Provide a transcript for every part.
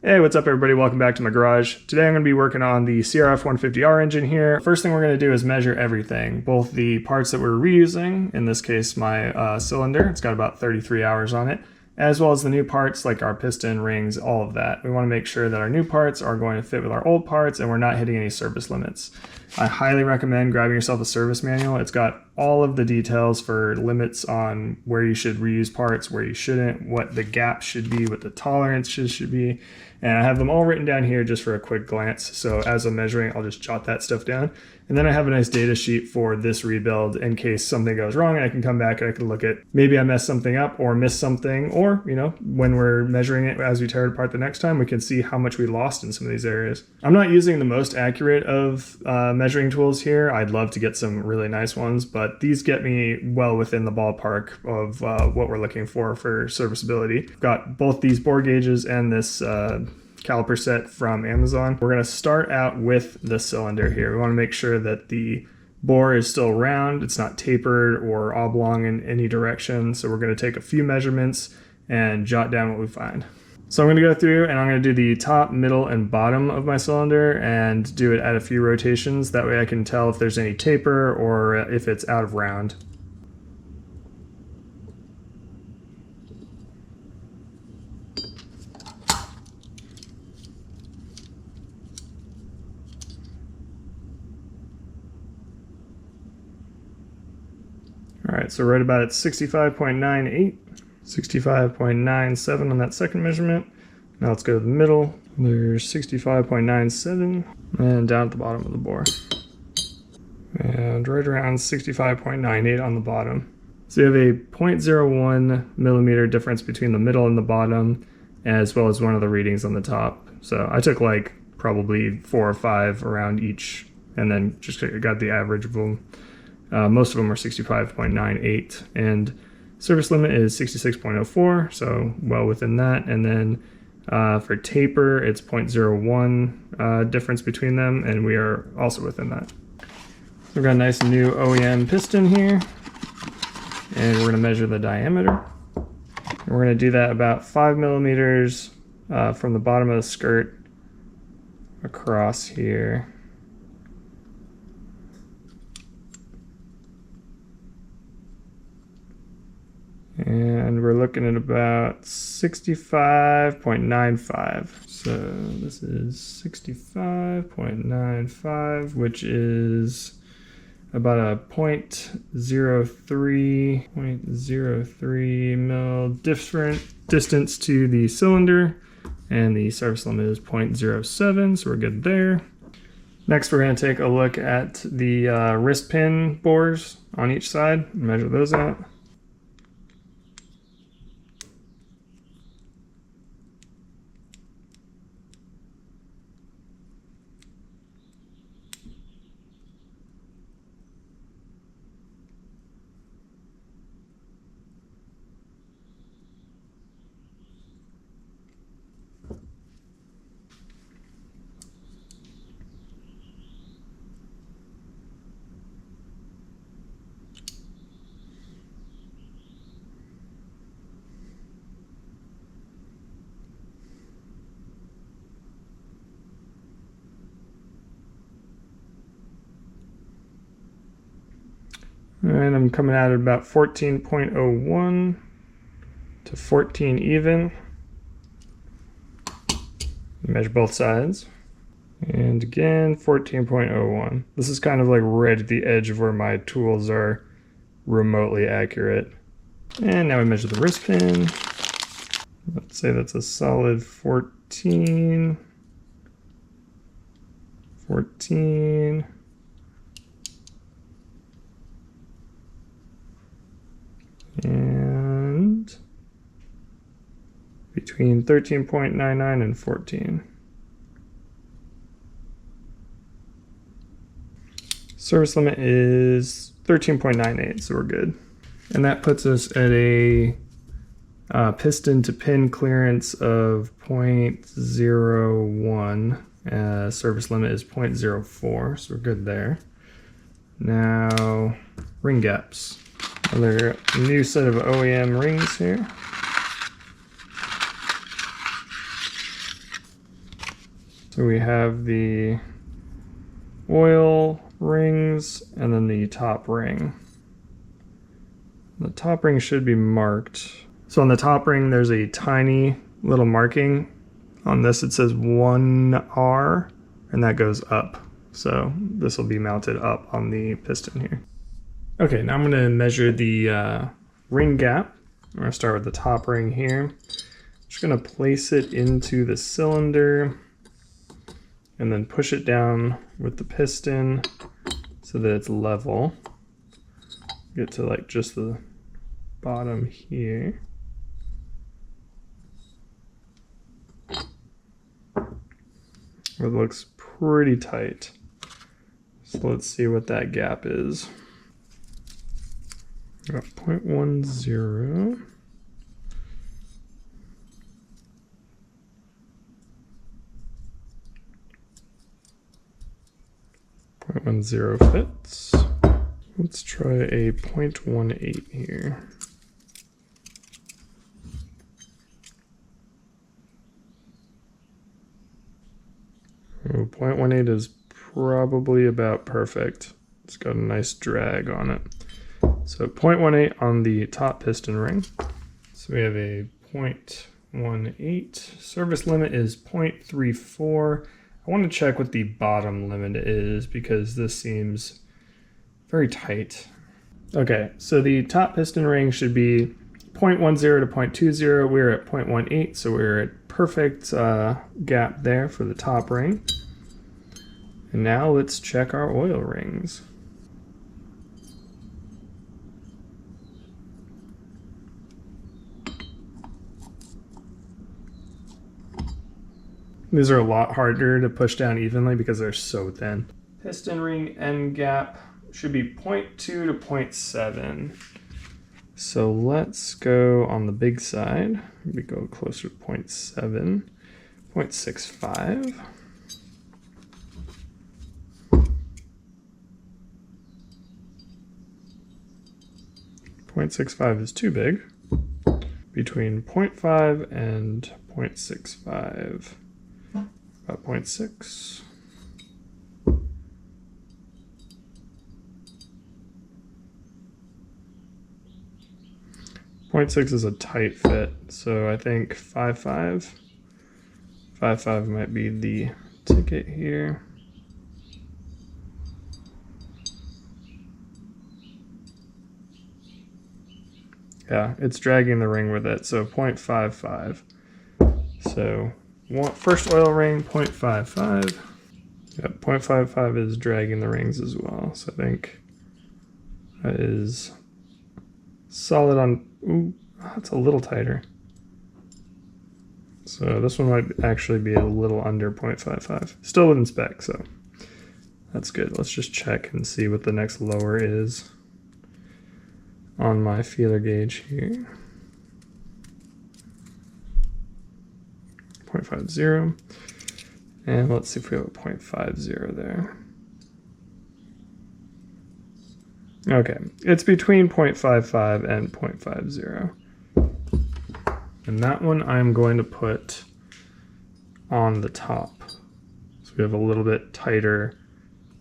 Hey, what's up everybody? Welcome back to my garage. Today I'm going to be working on the CRF 150R engine here. First thing we're going to do is measure everything, both the parts that we're reusing, in this case my cylinder, it's got about 33 hours on it, as well as the new parts like our piston, rings, all of that. We want to make sure that our new parts are going to fit with our old parts and we're not hitting any service limits. I highly recommend grabbing yourself a service manual. It's got all of the details for limits on where you should reuse parts, where you shouldn't, what the gap should be, what the tolerances should be. And I have them all written down here just for a quick glance. So as I'm measuring, I'll just jot that stuff down. And then I have a nice data sheet for this rebuild in case something goes wrong and I can come back and I can look at maybe I messed something up or missed something, or, you know, when we're measuring it as we tear it apart the next time, we can see how much we lost in some of these areas. I'm not using the most accurate of measuring tools here. I'd love to get some really nice ones, but these get me well within the ballpark of what we're looking for serviceability. I've got both these bore gauges and this caliper set from Amazon. We're going to start out with the cylinder here. We want to make sure that the bore is still round, it's not tapered or oblong in any direction. So we're going to take a few measurements and jot down what we find. So I'm going to go through and I'm going to do the top, middle, and bottom of my cylinder and do it at a few rotations. That way I can tell if there's any taper or if it's out of round. All right, so right about at 65.98, 65.97 on that second measurement. Now let's go to the middle. There's 65.97 and down at the bottom of the bore. And right around 65.98 on the bottom. So you have a 0.01 millimeter difference between the middle and the bottom, as well as one of the readings on the top. So I took like probably 4 or 5 around each and then just got the average of them. Most of them are 65.98 and service limit is 66.04, so well within that. And then for taper, it's 0.01 difference between them, and we are also within that. So we've got a nice new OEM piston here, and we're going to measure the diameter. And we're going to do that about 5 millimeters from the bottom of the skirt across here. And we're looking at about 65.95. So this is 65.95, which is about a 0.03 mil different distance to the cylinder. And the service limit is 0.07, so we're good there. Next, we're going to take a look at the wrist pin bores on each side and measure those out. And I'm coming out at about 14.01 to 14 even. Measure both sides. And again, 14.01. This is kind of like right at the edge of where my tools are remotely accurate. And now we measure the wrist pin. Let's say that's a solid 14. 14. And between 13.99 and 14. Service limit is 13.98, so we're good. And that puts us at a piston to pin clearance of 0.01. Service limit is 0.04, so we're good there. Now, ring gaps. Another new set of OEM rings here. So we have the oil rings and then the top ring. The top ring should be marked. So on the top ring, there's a tiny little marking. On this, it says 1R, and that goes up. So this will be mounted up on the piston here. Okay, now I'm going to measure the ring gap. I'm going to start with the top ring here. I'm just going to place it into the cylinder and then push it down with the piston so that it's level. Get to like just the bottom here. It looks pretty tight. So let's see what that gap is. Got 0.10. .10 fits. Let's try a 0.18 here. Oh, 0.18 is probably about perfect. It's got a nice drag on it. So 0.18 on the top piston ring. So we have a 0.18. Service limit is 0.34. I want to check what the bottom limit is because this seems very tight. Okay, so the top piston ring should be 0.10 to 0.20. We're at 0.18, so we're at perfect gap there for the top ring. And now let's check our oil rings. These are a lot harder to push down evenly because they're so thin. Piston ring end gap should be 0.2 to 0.7. So let's go on the big side. We go closer to 0.7, 0.65. .65 is too big. Between 0.5 and 0.65. About 0.6. .6 is a tight fit, so I think 5.5. 5.5 might be the ticket here. Yeah, it's dragging the ring with it, so 0.55. So first oil ring, 0.55. Yep, 0.55 is dragging the rings as well. So I think that is solid on, ooh, that's a little tighter. So this one might actually be a little under 0.55. Still within spec, so that's good. Let's just check and see what the next lower is on my feeler gauge here. 0.50, and let's see if we have a 0.50 there. Okay, it's between 0.55 and 0.50. And that one I'm going to put on the top. So we have a little bit tighter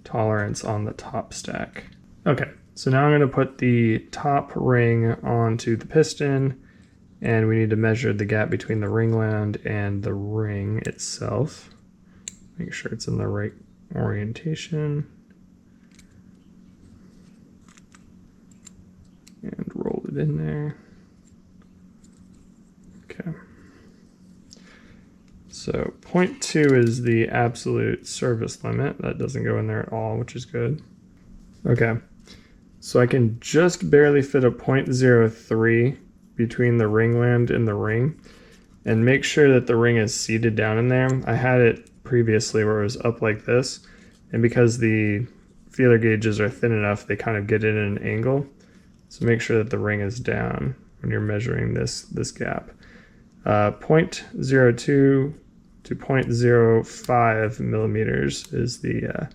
tolerance on the top stack. Okay, so now I'm going to put the top ring onto the piston, and we need to measure the gap between the ringland and the ring itself. Make sure it's in the right orientation. And roll it in there. Okay. So 0.2 is the absolute service limit. That doesn't go in there at all, which is good. Okay. So I can just barely fit a 0.03 between the ringland and the ring, and make sure that the ring is seated down in there. I had it previously where it was up like this, and because the feeler gauges are thin enough, they kind of get it at an angle. So make sure that the ring is down when you're measuring this gap. 0.02 to 0.05 millimeters is the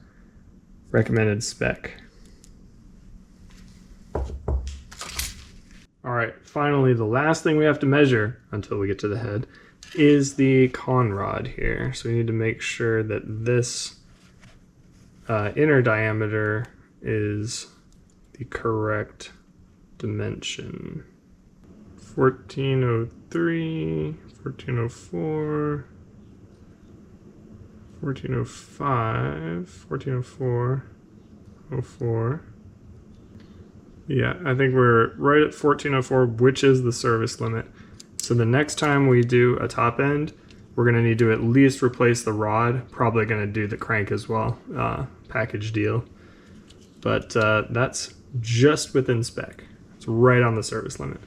recommended spec. All right, finally, the last thing we have to measure until we get to the head is the con rod here. So we need to make sure that this inner diameter is the correct dimension. 1403, 1404, 1405, 1404, 04. Yeah, I think we're right at 1404, which is the service limit. So the next time we do a top end, we're going to need to at least replace the rod. Probably going to do the crank as well, package deal. But that's just within spec. It's right on the service limit.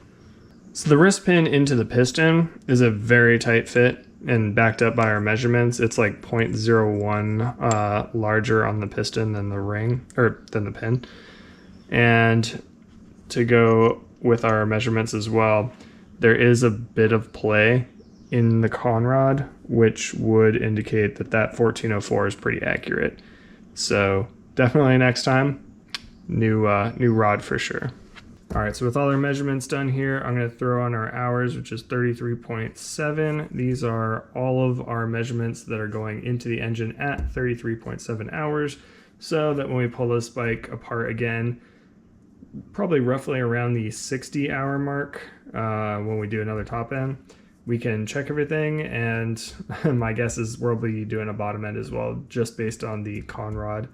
So the wrist pin into the piston is a very tight fit and backed up by our measurements. It's like 0.01 larger on the piston than the ring, or than the pin. And to go with our measurements as well, there is a bit of play in the con rod, which would indicate that that 1404 is pretty accurate. So definitely next time, new rod for sure. All right, so with all our measurements done here, I'm going to throw on our hours, which is 33.7. These are all of our measurements that are going into the engine at 33.7 hours, so that when we pull this bike apart again, probably roughly around the 60-hour mark, when we do another top end, we can check everything, and my guess is we'll be doing a bottom end as well, just based on the con rod.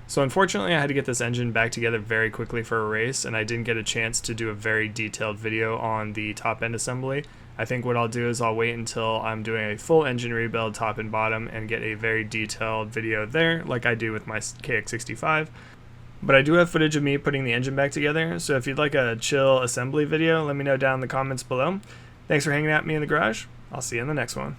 So unfortunately I had to get this engine back together very quickly for a race, and I didn't get a chance to do a very detailed video on the top end assembly. I think what I'll do is I'll wait until I'm doing a full engine rebuild top and bottom and get a very detailed video there like I do with my KX65. But I do have footage of me putting the engine back together, so if you'd like a chill assembly video, let me know down in the comments below. Thanks for hanging out with me in the garage. I'll see you in the next one.